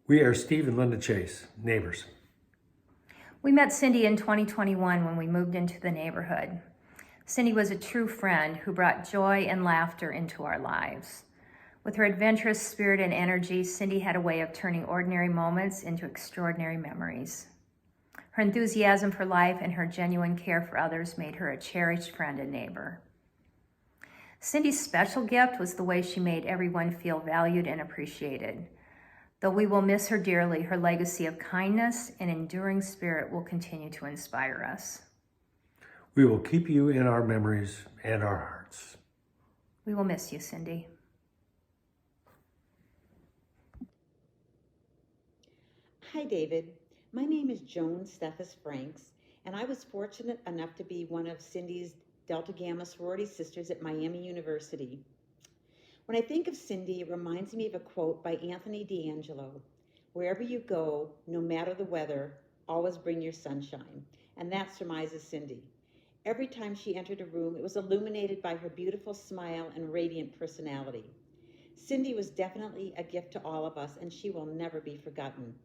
We are Steve and Linda Chase, neighbors. We met Cindy in 2021 when we moved into the neighborhood. Cindy was a true friend who brought joy and laughter into our lives. With her adventurous spirit and energy, Cindy had a way of turning ordinary moments into extraordinary memories. Her enthusiasm for life and her genuine care for others made her a cherished friend and neighbor. Cindy's special gift was the way she made everyone feel valued and appreciated. Though we will miss her dearly, her legacy of kindness and enduring spirit will continue to inspire us. We will keep you in our memories and our hearts. We will miss you, Cindy. Hi, David. My name is Joan Steffes Franks, and I was fortunate enough to be one of Cindy's Delta Gamma sorority sisters at Miami University. When I think of Cindy, it reminds me of a quote by Anthony D'Angelo: "Wherever you go, no matter the weather, always bring your sunshine." And that surmises Cindy. Every time she entered a room, it was illuminated by her beautiful smile and radiant personality. Cindy was definitely a gift to all of us, and she will never be forgotten.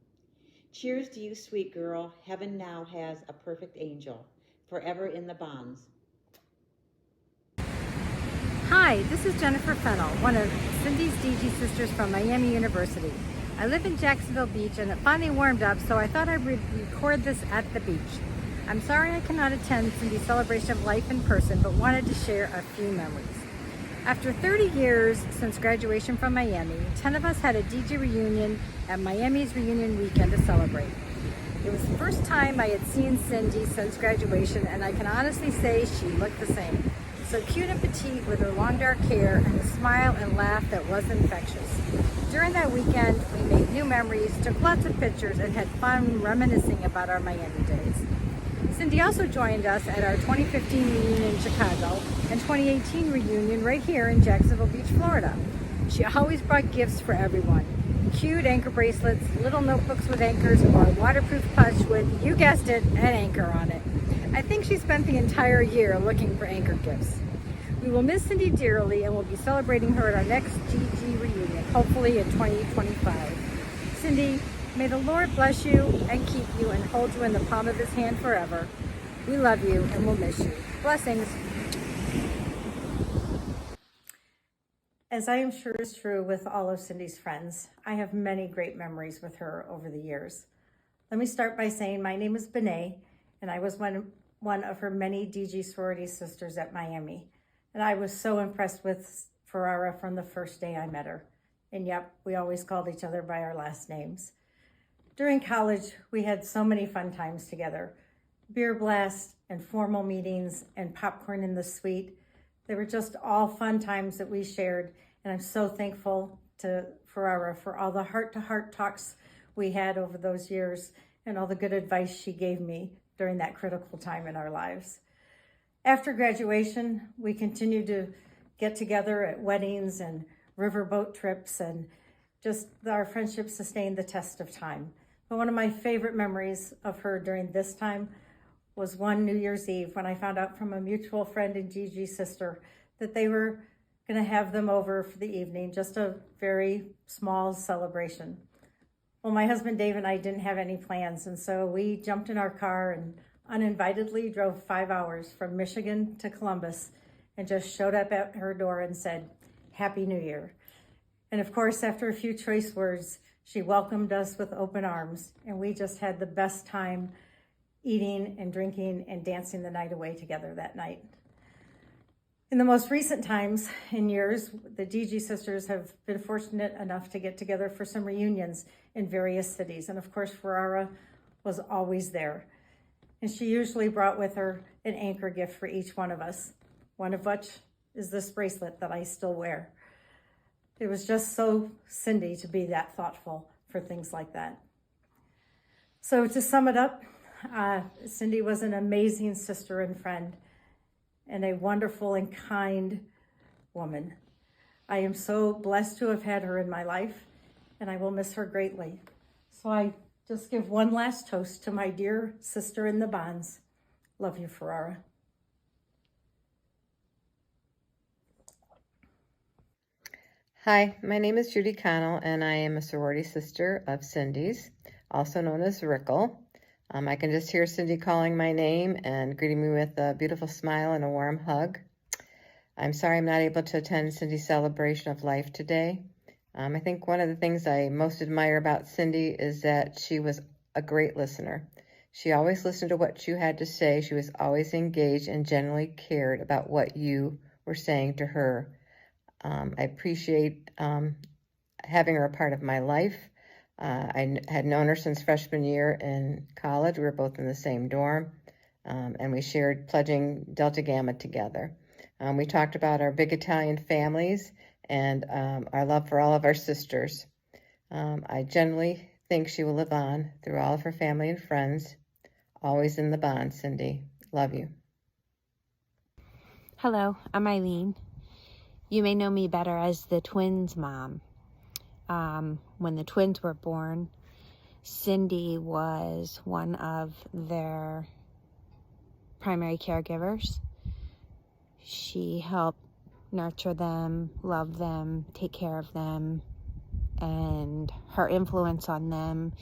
Cheers to you, sweet girl. Heaven now has a perfect angel, forever in the bonds. Hi, this is Jennifer Fennell, one of Cindy's DG sisters from Miami University. I live in Jacksonville Beach and it finally warmed up, so I thought I would record this at the beach. I'm sorry I cannot attend Cindy's celebration of life in person, but wanted to share a few memories. After 30 years since graduation from Miami, 10 of us had a DG reunion at Miami's reunion weekend to celebrate. It was the first time I had seen Cindy since graduation, and I can honestly say she looked the same. So cute and petite with her long dark hair and a smile and laugh that was infectious. During that weekend, we made new memories, took lots of pictures, and had fun reminiscing about our Miami days. Cindy also joined us at our 2015 reunion in Chicago and 2018 reunion right here in Jacksonville Beach, Florida. She always brought gifts for everyone. Cute anchor bracelets, little notebooks with anchors, or a waterproof punch with, you guessed it, an anchor on it. I think she spent the entire year looking for anchor gifts. We will miss Cindy dearly and will be celebrating her at our next GG reunion, hopefully in 2025. Cindy, may the Lord bless you and keep you and hold you in the palm of his hand forever. We love you and will miss you. Blessings. As I am sure is true with all of Cindy's friends, I have many great memories with her over the years. Let me start by saying my name is Benet, and I was one of her many DG sorority sisters at Miami. And I was so impressed with Ferrara from the first day I met her. And yep, we always called each other by our last names. During college, we had so many fun times together. Beer blast and formal meetings and popcorn in the suite. They were just all fun times that we shared. And I'm so thankful to Ferrara for all the heart-to-heart talks we had over those years and all the good advice she gave me during that critical time in our lives. After graduation, we continued to get together at weddings and riverboat trips, and just our friendship sustained the test of time. But one of my favorite memories of her during this time was one New Year's Eve when I found out from a mutual friend and Gigi sister that they were going to have them over for the evening, just a very small celebration. Well, my husband Dave and I didn't have any plans, and so we jumped in our car and uninvitedly drove 5 hours from Michigan to Columbus and just showed up at her door and said, "Happy New Year." And of course, after a few choice words, she welcomed us with open arms, and we just had the best time eating and drinking and dancing the night away together that night. In the most recent times and years, the DG sisters have been fortunate enough to get together for some reunions in various cities. And of course, Ferrara was always there. And she usually brought with her an anchor gift for each one of us, one of which is this bracelet that I still wear. It was just so Cindy to be that thoughtful for things like that. So to sum it up, Cindy was an amazing sister and friend and a wonderful and kind woman. I am so blessed to have had her in my life, and I will miss her greatly. So I just give one last toast to my dear sister in the bonds. Love you, Ferrara. Hi, my name is Judy Connell, and I am a sorority sister of Cindy's, also known as Rickle. I can just hear Cindy calling my name and greeting me with a beautiful smile and a warm hug. I'm sorry I'm not able to attend Cindy's celebration of life today. I think one of the things I most admire about Cindy is that she was a great listener. She always listened to what you had to say. She was always engaged and genuinely cared about what you were saying to her. I appreciate having her a part of my life. I had known her since freshman year in college. We were both in the same dorm, and we shared pledging Delta Gamma together. We talked about our big Italian families and our love for all of our sisters. I genuinely think she will live on through all of her family and friends, always in the bond, Cindy. Love you. Hello, I'm Eileen. You may know me better as the twins' mom. When the twins were born, Cindy was one of their primary caregivers. She helped nurture them, love them, take care of them, and her influence on them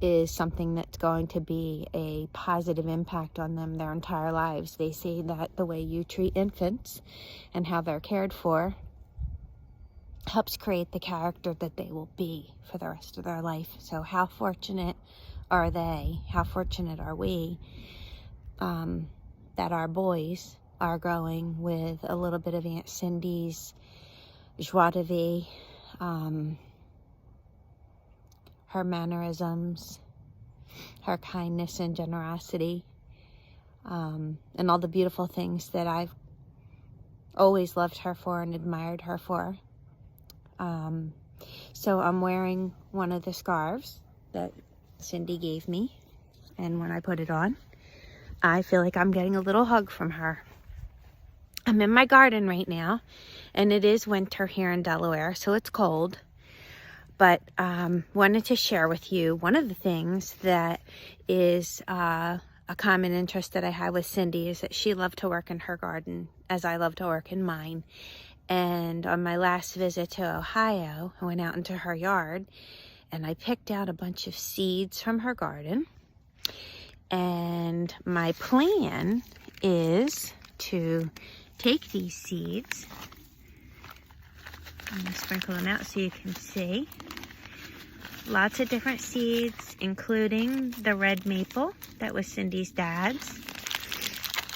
is something that's going to be a positive impact on them their entire lives. They say that the way you treat infants and how they're cared for helps create the character that they will be for the rest of their life. So how fortunate are they? How fortunate are we that our boys are growing with a little bit of Aunt Cindy's joie de vivre, her mannerisms, her kindness and generosity, and all the beautiful things that I've always loved her for and admired her for. So I'm wearing one of the scarves that Cindy gave me, and when I put it on, I feel like I'm getting a little hug from her. I'm in my garden right now, and it is winter here in Delaware, so it's cold. But wanted to share with you one of the things that is a common interest that I have with Cindy is that she loved to work in her garden as I love to work in mine. And on my last visit to Ohio, I went out into her yard and I picked out a bunch of seeds from her garden. And my plan is to take these seeds, I'm going to sprinkle them out so you can see. Lots of different seeds, including the red maple that was Cindy's dad's.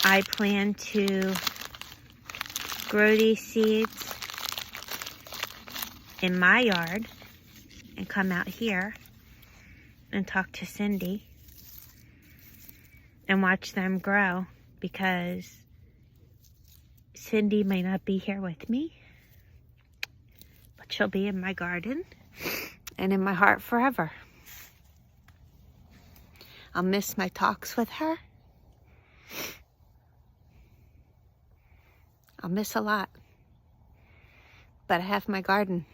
I plan to grow these seeds in my yard and come out here and talk to Cindy and watch them grow, because Cindy may not be here with me, but she'll be in my garden and in my heart forever. I'll miss my talks with her. I'll miss a lot. But I have my garden.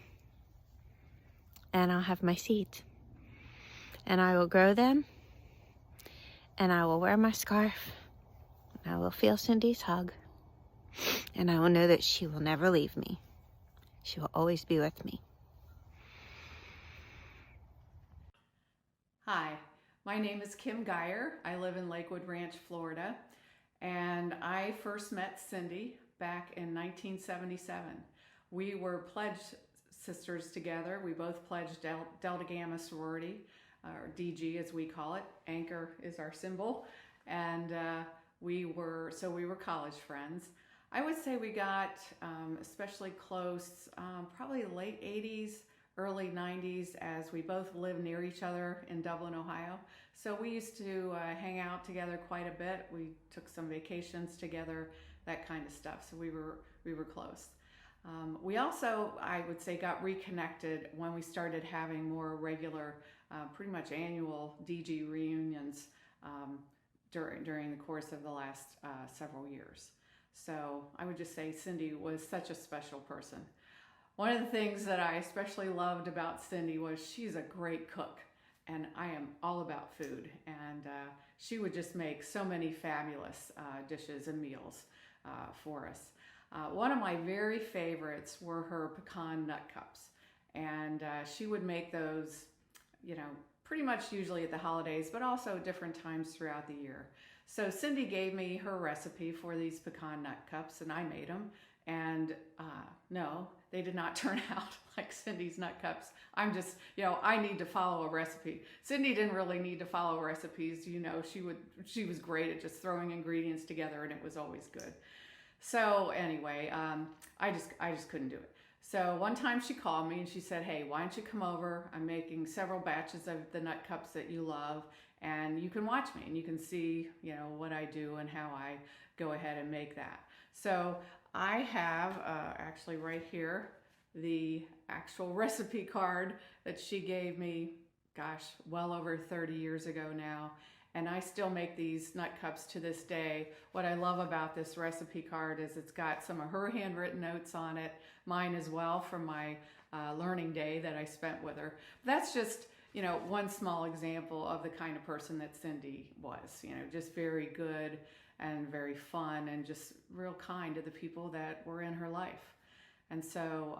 And I'll have my seeds. And I will grow them. And I will wear my scarf. And I will feel Cindy's hug. And I will know that she will never leave me. She will always be with me. Hi, my name is Kim Geyer. I live in Lakewood Ranch, Florida. And I first met Cindy back in 1977. We were pledged sisters together. We both pledged Delta Gamma sorority, or DG as we call it. Anchor is our symbol. And we were college friends. I would say we got especially close, probably late 80s, early 90s, as we both lived near each other in Dublin, Ohio. So we used to hang out together quite a bit. We took some vacations together, that kind of stuff. So we were close. We also, I would say, got reconnected when we started having more regular, pretty much annual DG reunions during the course of the last several years. So I would just say Cindy was such a special person. One of the things that I especially loved about Cindy was she's a great cook, and I am all about food. And she would just make so many fabulous dishes and meals for us. One of my very favorites were her pecan nut cups. And she would make those, pretty much usually at the holidays, but also different times throughout the year. So Cindy gave me her recipe for these pecan nut cups, and I made them. And no, they did not turn out like Cindy's nut cups. I'm just, I need to follow a recipe. Cindy didn't really need to follow recipes. She was great at just throwing ingredients together, and it was always good. So anyway, I just couldn't do it. So one time she called me and she said, hey, why don't you come over? I'm making several batches of the nut cups that you love, and you can watch me and you can see, what I do and how I go ahead and make that. So I have actually right here the actual recipe card that she gave me, gosh, well over 30 years ago now. And I still make these nut cups to this day. What I love about this recipe card is it's got some of her handwritten notes on it, mine as well from my learning day that I spent with her. That's just, one small example of the kind of person that Cindy was, just very good and very fun and just real kind to the people that were in her life. And so,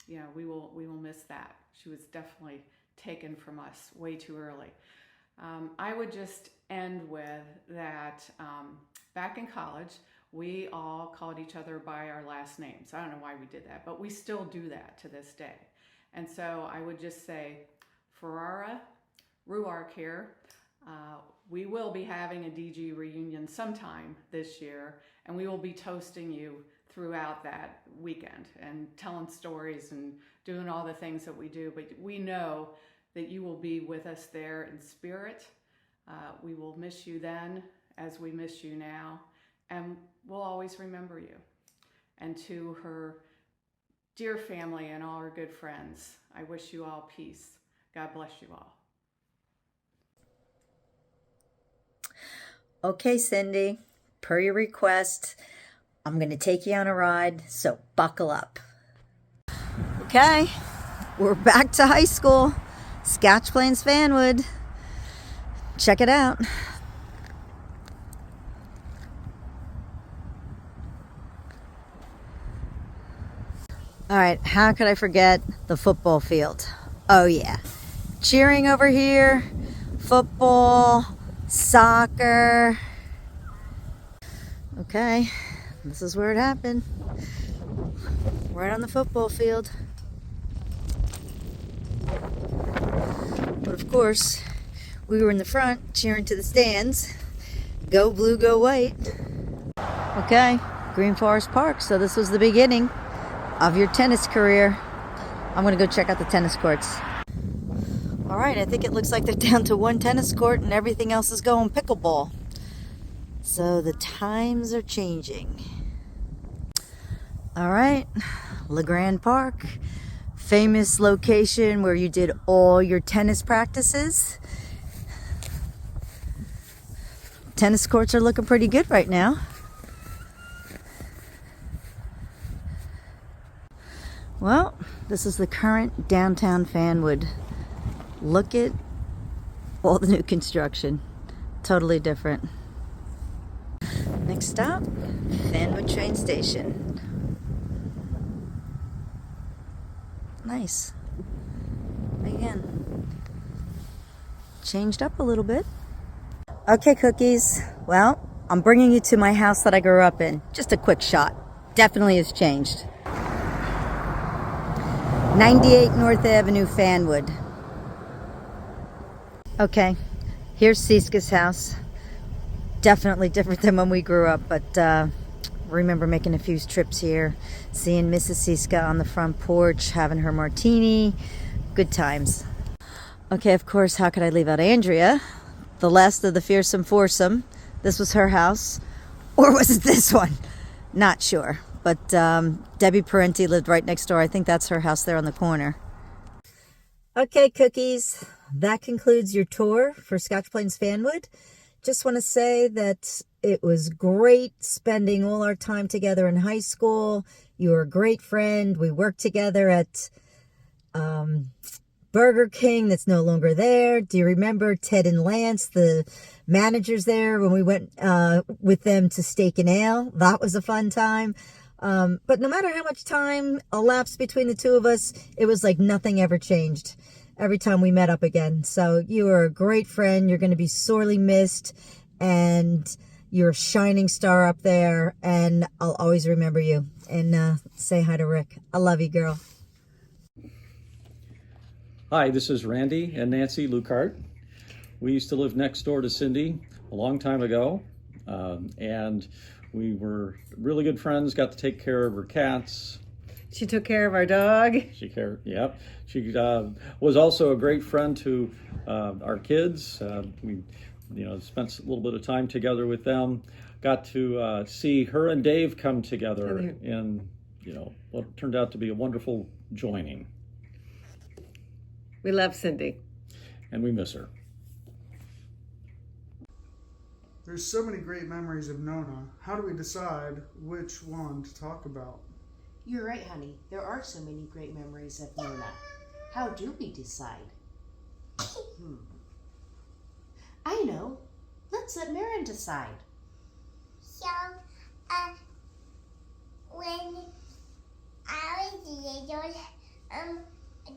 we will miss that. She was definitely taken from us way too early. I would just end with that back in college, we all called each other by our last names. I don't know why we did that, but we still do that to this day. And so I would just say, Ferrara Ruark here, we will be having a DG reunion sometime this year, and we will be toasting you throughout that weekend and telling stories and doing all the things that we do. But we know that you will be with us there in spirit. We will miss you then as we miss you now, and we'll always remember you. And to her dear family and all her good friends, I wish you all peace. God bless you all. Okay, Cindy, per your request, I'm going to take you on a ride, so buckle up. Okay, we're back to high school. Scotch Plains Fanwood. Check it out. All right, how could I forget the football field? Oh yeah, cheering over here, football, soccer. Okay, this is where it happened. Right on the football field. But of course, we were in the front cheering to the stands. Go blue, go white. Okay, Green Forest Park. So this was the beginning of your tennis career. I'm gonna go check out the tennis courts. All right, I think it looks like they're down to one tennis court and everything else is going pickleball. So the times are changing. All right, LeGrand Park. Famous location where you did all your tennis practices. Tennis courts are looking pretty good right now. Well, this is the current downtown Fanwood. Look at all the new construction. Totally different. Next stop, Fanwood train station. Nice. Again, changed up a little bit. Okay, cookies. Well, I'm bringing you to my house that I grew up in. Just a quick shot. Definitely has changed. 98 North Avenue, Fanwood. Okay, here's Siska's house. Definitely different than when we grew up, but remember making a few trips here, seeing Mrs. Siska on the front porch, having her martini. Good times. Okay, of course, how could I leave out Andrea, the last of the fearsome foursome? This was her house, or was it this one? Not sure, but Debbie Parenti lived right next door. I think that's her house there on the corner. Okay, cookies, that concludes your tour for Scotch Plains Fanwood. Just want to say that it was great spending all our time together in high school. You were a great friend. We worked together at Burger King that's no longer there. Do you remember Ted and Lance, the managers there, when we went with them to Steak and Ale? That was a fun time. But no matter how much time elapsed between the two of us, it was like nothing ever changed every time we met up again. So you are a great friend. You're going to be sorely missed, and you're a shining star up there, and I'll always remember you. And say hi to Rick. I love you, girl. Hi, this is Randy and Nancy Lucart. We used to live next door to Cindy a long time ago, and we were really good friends, got to take care of her cats. She took care of our dog. She was also a great friend to our kids. We spent a little bit of time together with them. Got to see her and Dave come together in what turned out to be a wonderful joining. We love Cindy. And we miss her. There's so many great memories of Nona. How do we decide which one to talk about? You're right, honey. There are so many great memories of Nona. How do we decide? I know. Let's let Marin decide. So, when I was little,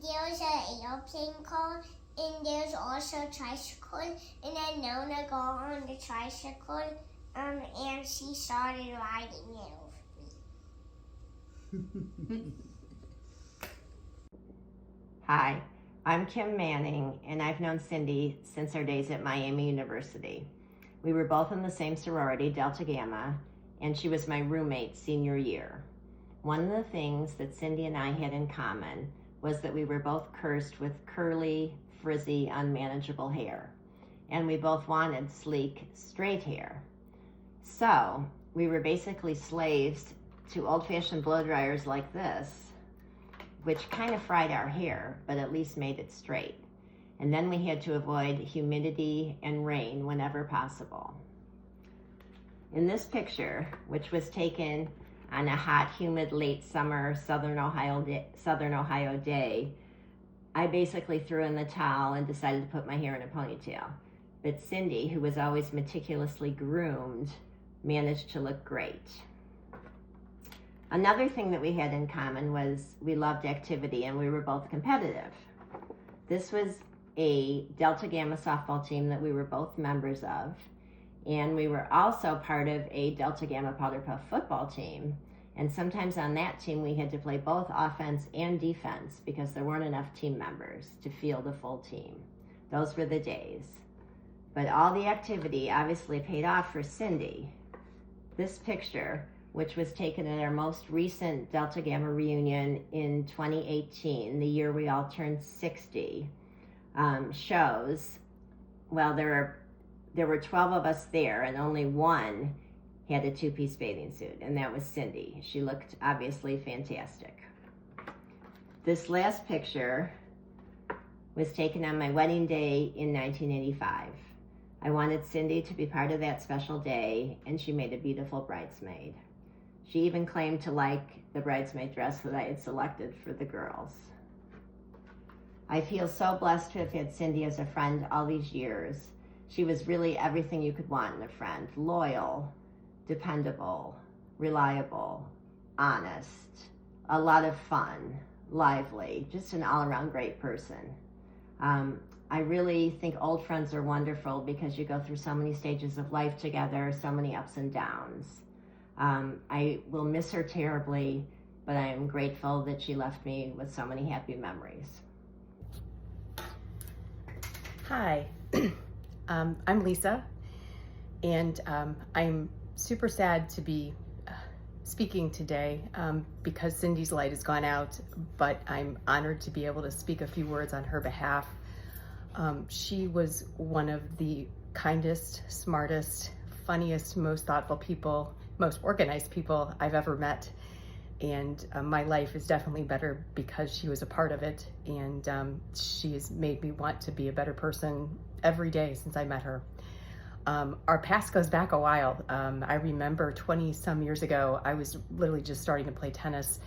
there was an airplane called, and there's also a tricycle, and then Nona got on the tricycle, and she started riding it with me. Hi, I'm Kim Manning, and I've known Cindy since our days at Miami University. We were both in the same sorority, Delta Gamma, and she was my roommate senior year. One of the things that Cindy and I had in common was that we were both cursed with curly, frizzy, unmanageable hair, and we both wanted sleek, straight hair. So we were basically slaves to old-fashioned blow dryers like this, which kind of fried our hair, but at least made it straight. And then we had to avoid humidity and rain whenever possible. In this picture, which was taken on a hot, humid, late summer Southern Ohio day, I basically threw in the towel and decided to put my hair in a ponytail. But Cindy, who was always meticulously groomed, managed to look great. Another thing that we had in common was we loved activity, and we were both competitive. This was a Delta Gamma softball team that we were both members of, and we were also part of a Delta Gamma Powder Puff football team. And sometimes on that team we had to play both offense and defense because there weren't enough team members to field a full team. Those were the days. But all the activity obviously paid off for Cindy. This picture, which was taken at our most recent Delta Gamma reunion in 2018, the year we all turned 60, shows, well, there were 12 of us there, and only one had a two-piece bathing suit, and that was Cindy. She looked obviously fantastic. This last picture was taken on my wedding day in 1985. I wanted Cindy to be part of that special day, and she made a beautiful bridesmaid. She even claimed to like the bridesmaid dress that I had selected for the girls. I feel so blessed to have had Cindy as a friend all these years. She was really everything you could want in a friend: loyal, dependable, reliable, honest, a lot of fun, lively, just an all-around great person. I really think old friends are wonderful because you go through so many stages of life together, so many ups and downs. I will miss her terribly, but I am grateful that she left me with so many happy memories. Hi, I'm Lisa, and I'm super sad to be speaking today because Cindy's light has gone out, but I'm honored to be able to speak a few words on her behalf. She was one of the kindest, smartest, funniest, most thoughtful people, most organized people I've ever met. And my life is definitely better because she was a part of it. And she has made me want to be a better person every day since I met her. Our past goes back a while. I remember 20 some years ago, I was literally just starting to play tennis.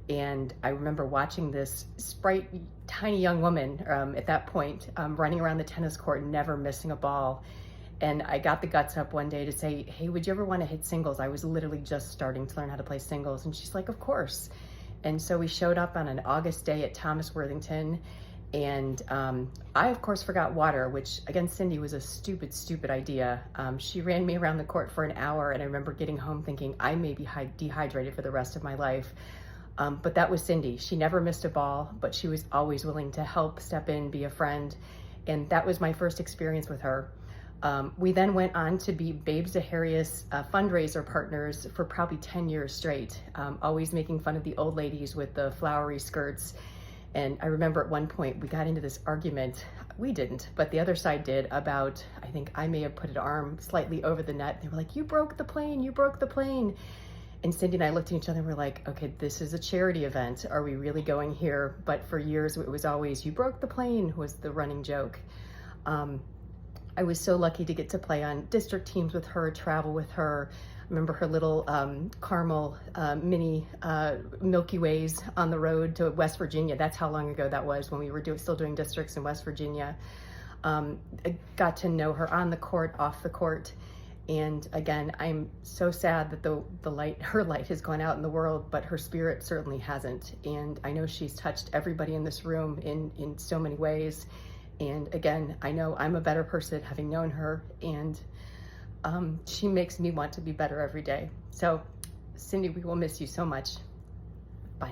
And I remember watching this sprite, tiny young woman at that point running around the tennis court, never missing a ball. And I got the guts up one day to say, hey, would you ever want to hit singles? I was literally just starting to learn how to play singles. And she's like, of course. And so we showed up on an August day at Thomas Worthington. And I, of course, forgot water, which, again, Cindy was a stupid idea. She ran me around the court for an hour, and I remember getting home thinking I may be dehydrated for the rest of my life. But that was Cindy. She never missed a ball, but she was always willing to help, step in, be a friend. And that was my first experience with her. We then went on to be Babe Zaharias fundraiser partners for probably 10 years straight, always making fun of the old ladies with the flowery skirts. And I remember at one point we got into this argument, we didn't, but the other side did, about, I think I may have put an arm slightly over the net. They were like, you broke the plane, you broke the plane. And Cindy and I looked at each other and we're like, okay, this is a charity event. Are we really going here? But for years it was always, you broke the plane, was the running joke. I was so lucky to get to play on district teams with her, travel with her. I remember her little Carmel mini Milky Ways on the road to West Virginia. That's how long ago that was, when we were still doing districts in West Virginia. I got to know her on the court, off the court. And again, I'm so sad that her light has gone out in the world, but her spirit certainly hasn't. And I know she's touched everybody in this room in so many ways. And again, I know I'm a better person having known her, and she makes me want to be better every day. So, Cindy, we will miss you so much. Bye.